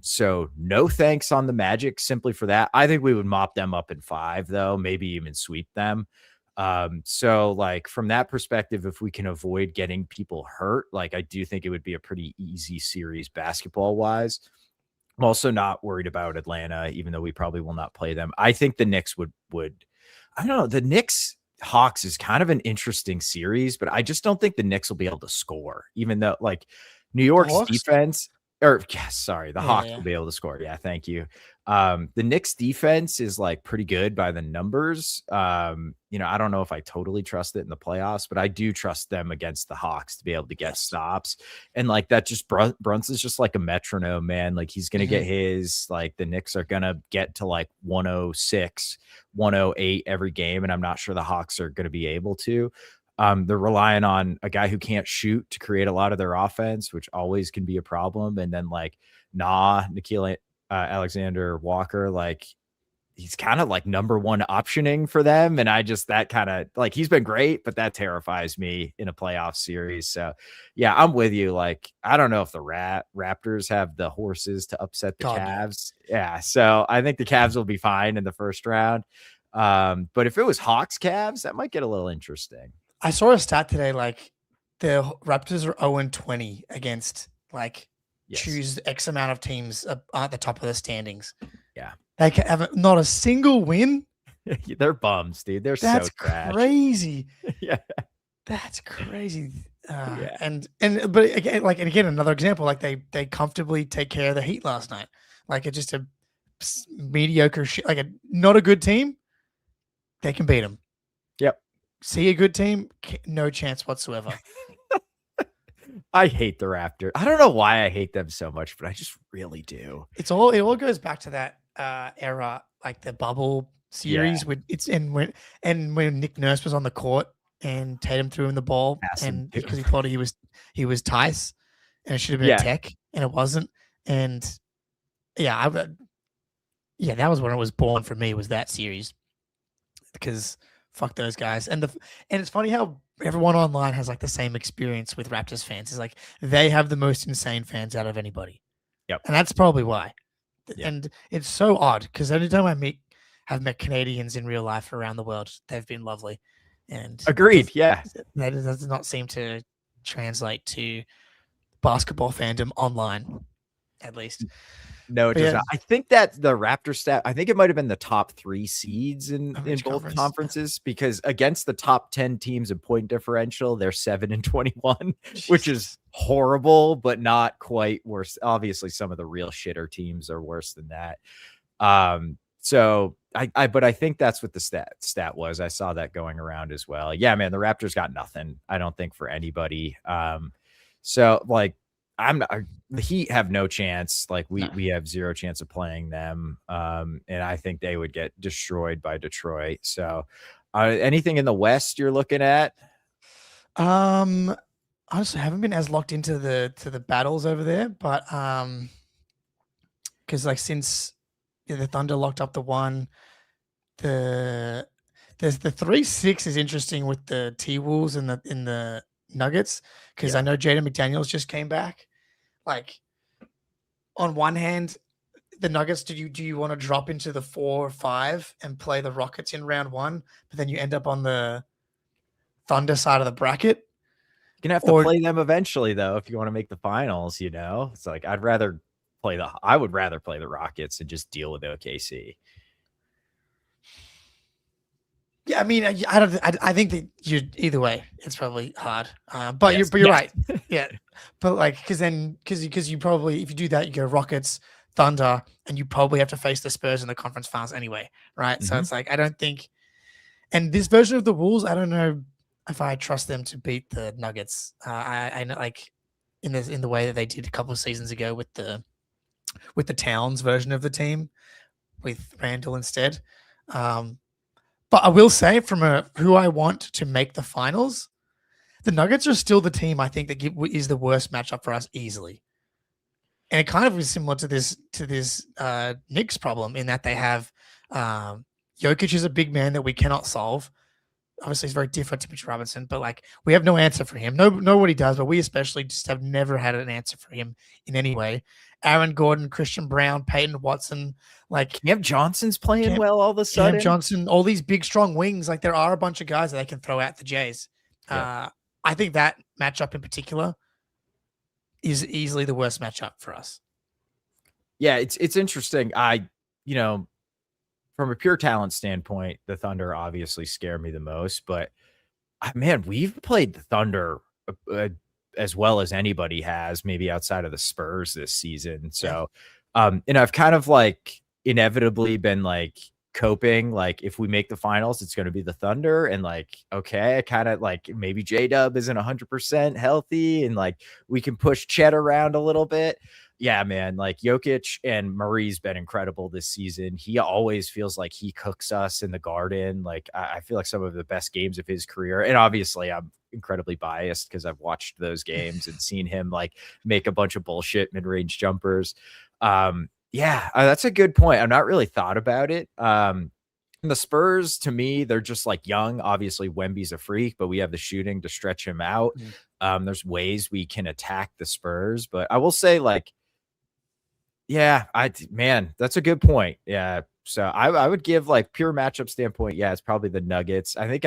So no thanks on the Magic simply for that. I think we would mop them up in 5 though, maybe even sweep them. So like from that perspective, if we can avoid getting people hurt, like I do think it would be a pretty easy series basketball wise. I'm also not worried about Atlanta, even though we probably will not play them. I think the Knicks would I don't know. The Knicks Hawks is kind of an interesting series, but I just don't think the Knicks will be able to score, even though like New York's defense. or yeah, sorry, the Hawks Yeah. will be able to score. Yeah, thank you. The Knicks defense is like pretty good by the numbers. I don't know if I totally trust it in the playoffs, but I do trust them against the Hawks to be able to get stops. And like that, just Brunson's just like a metronome, man. Like he's gonna get his. Like the Knicks are gonna get to like 106, 108 every game, and I'm not sure the Hawks are gonna be able to. They're relying on a guy who can't shoot to create a lot of their offense, which always can be a problem. And then like Nikhil Alexander Walker, like he's kind of like number one optioning for them. And I just, that kind of like, he's been great, but that terrifies me in a playoff series. So yeah, I'm with you. Like, I don't know if the Raptors have the horses to upset the Cavs. Yeah. So I think the Cavs will be fine in the first round. But if it was Hawks Cavs, that might get a little interesting. I saw a stat today, like the Raptors are 0-20 against choose X amount of teams at the top of the standings. Yeah. They have not a single win. They're bums, dude. That's so trash. Crazy. Yeah. That's crazy. But again, another example, like they comfortably take care of the Heat last night. Like it's just a mediocre shit, like not a good team. They can beat them. Yep. See a good team, no chance whatsoever. I hate the Raptors. I don't know why I hate them so much, but I just really do. It all goes back to that era, like the bubble series when Nick Nurse was on the court and Tatum threw him the ball and because he thought he was Tice and it should have been a tech and it wasn't. And that was when it was born for me, was that series, because fuck those guys. And it's funny how everyone online has like the same experience with Raptors fans. It's like they have the most insane fans out of anybody. Yep. And that's probably why. Yep. And it's so odd because anytime have met Canadians in real life around the world, they've been lovely. And agreed. Yeah. That does not seem to translate to basketball fandom online, at least. No, it does not. I think that the Raptor stat, I think it might have been the top 3 seeds in both conferences, because against the top 10 teams in point differential, they're 7-21, which is horrible, but not quite worse. Obviously, some of the real shitter teams are worse than that. So I think that's what the stat was. I saw that going around as well. Yeah, man, the Raptors got nothing, I don't think, for anybody. So like, the Heat have no chance. Like we have zero chance of playing them. And I think they would get destroyed by Detroit. So anything in the West you're looking at? Honestly, I haven't been as locked into the battles over there, but because like since the Thunder locked up the 1, there's the 3-6 is interesting with the T-Wolves in the Nuggets, because I know Jaden McDaniels just came back. Like, on one hand, the Nuggets, do you want to drop into the 4 or 5 and play the Rockets in round 1, but then you end up on the Thunder side of the bracket? You're gonna have to play them eventually, though, if you want to make the finals. It's like I would rather play the Rockets and just deal with OKC. Yeah, I mean, I think that either way, it's probably hard. But you're right. Yeah, but like, because you probably, if you do that, you go Rockets, Thunder, and you probably have to face the Spurs in the conference finals anyway, right? So it's like, I don't think, and this version of the Wolves, I don't know if I trust them to beat the Nuggets. I know, like in the way that they did a couple of seasons ago with the Towns version of the team with Randall instead. But I will say, from who I want to make the finals, the Nuggets are still the team I think that is the worst matchup for us easily. And it kind of is similar to this Knicks problem in that they have Jokic is a big man that we cannot solve. Obviously, he's very different to Mitch Robinson, but like we have no answer for him. Nobody does, but we especially just have never had an answer for him in any way. Aaron Gordon, Christian Brown, Peyton Watson, like Cam Johnson's playing well all of a sudden. Cam Johnson, all these big, strong wings. Like there are a bunch of guys that they can throw at the Jays. I think that matchup in particular is easily the worst matchup for us. Yeah, it's interesting. From a pure talent standpoint, the Thunder obviously scare me the most. But man, we've played the Thunder as well as anybody has, maybe outside of the Spurs this season. So, and I've kind of like inevitably been like coping, like if we make the finals, it's going to be the Thunder, and like, okay, I kind of like maybe J-Dub isn't 100% healthy, and like we can push Chet around a little bit. Yeah, man, like Jokic and Murray's been incredible this season. He always feels like he cooks us in the Garden. Like I feel like some of the best games of his career, and obviously I'm incredibly biased because I've watched those games and seen him like make a bunch of bullshit mid-range jumpers. Yeah, that's a good point. I've not really thought about it. The Spurs, to me, they're just like young. Obviously, Wemby's a freak, but we have the shooting to stretch him out. There's ways we can attack the Spurs, but I will say, like, yeah, man, that's a good point. Yeah, so I would give like pure matchup standpoint. Yeah, it's probably the Nuggets. I think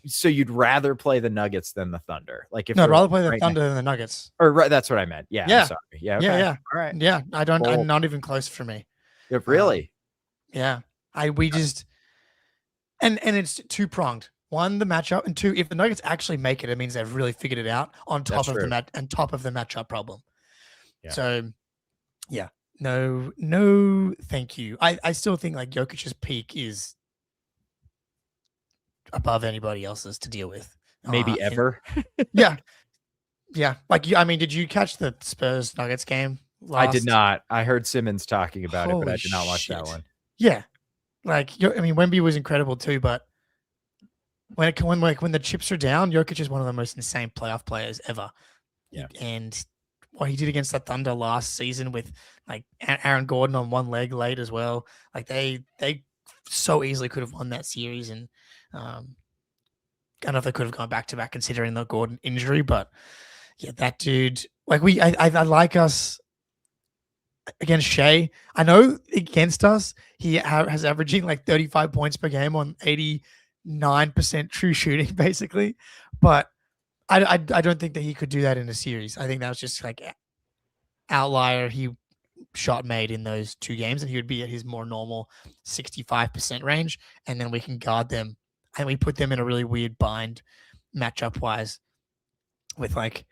so you'd rather play the Nuggets than the Thunder? Like if I'd rather play the Thunder than the Nuggets. Or right, that's what I meant. Yeah. I'm sorry. Yeah. Okay. Yeah. All right. Yeah. I'm not even close for me. Really? Yeah. We just and it's two pronged. One, the matchup, and two, if the Nuggets actually make it, it means they've really figured it out on top of the matchup problem. Yeah. So yeah, no, thank you. I still think like Jokic's peak is above anybody else's to deal with. Maybe ever. Yeah. Like, I mean, did you catch the Spurs Nuggets game? I did not. I heard Simmons talking about it, but I did not watch that one. Yeah. Like, I mean, Wemby was incredible too, but when the chips are down, Jokic is one of the most insane playoff players ever. Yeah. And what he did against the Thunder last season with like Aaron Gordon on one leg late as well. Like they so easily could have won that series, and I don't know if they could have gone back to back considering the Gordon injury, but yeah, that dude, like I like us against Shea. I know against us, he has averaging like 35 points per game on 89% true shooting, basically. But I don't think that he could do that in a series. I think that was just like outlier. He shot made in those two games, and he would be at his more normal 65% range, and then we can guard them, and we put them in a really weird bind matchup wise with like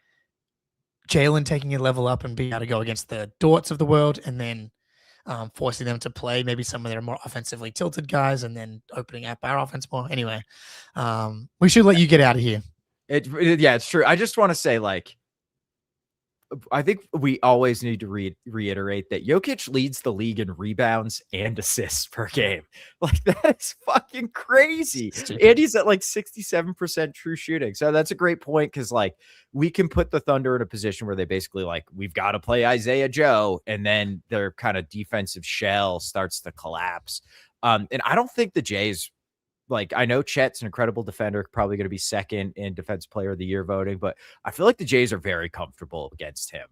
Jalen taking a level up and being able to go against the Dorts of the world, and then forcing them to play maybe some of their more offensively tilted guys, and then opening up our offense more. Anyway, we should let you get out of here. Yeah, it's true. I just want to say, like, I think we always need to reiterate that Jokic leads the league in rebounds and assists per game. Like, that's fucking crazy. And he's at like 67% true shooting. So that's a great point, because like we can put the Thunder in a position where they basically like, we've got to play Isaiah Joe, and then their kind of defensive shell starts to collapse. And I don't think the Jays, like, I know Chet's an incredible defender, probably going to be second in Defensive Player of the Year voting, but I feel like the Jays are very comfortable against him.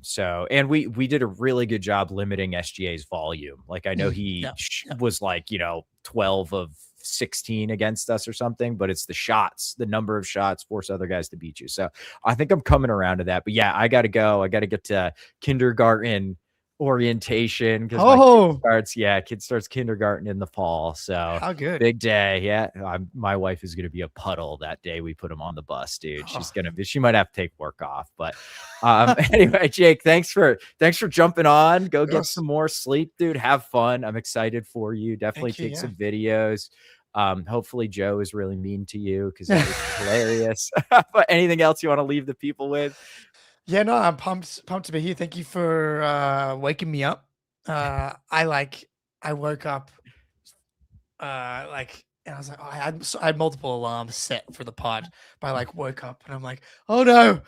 So, and we did a really good job limiting SGA's volume. Like, I know he was like, 12 of 16 against us or something, but it's the shots, the number of shots force other guys to beat you. So I think I'm coming around to that, but yeah, I got to go. I got to get to kindergarten orientation, because kid starts kindergarten in the fall. So how good. Big day. Yeah, my wife is gonna be a puddle that day we put him on the bus, dude. She might have to take work off, but anyway, Jake, thanks for jumping on. Go get some more sleep, dude. Have fun. I'm excited for you. Definitely take some videos. Hopefully Joe is really mean to you, because that was hilarious. But anything else you want to leave the people with? Yeah, no, I'm pumped to be here. Thank you for waking me up. I woke up and I was like, I had multiple alarms set for the pod, but I like woke up and I'm like, oh no,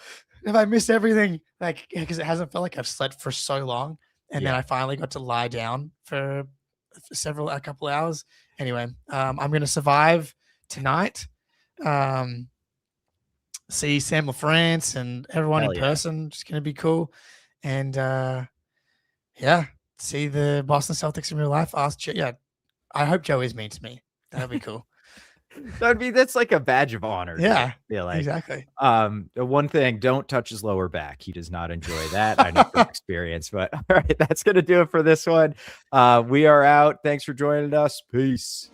have I missed everything? Like, because it hasn't felt like I've slept for so long. And then I finally got to lie down for a couple hours. Anyway, I'm going to survive tonight. See Sam LaFrance and everyone in person. Just going to be cool. And see the Boston Celtics in real life. I hope Joe is mean to me. That'd be cool. That's like a badge of honor. Yeah, I feel like. Exactly. The one thing, don't touch his lower back. He does not enjoy that. I know from experience, but all right, that's going to do it for this one. We are out. Thanks for joining us. Peace.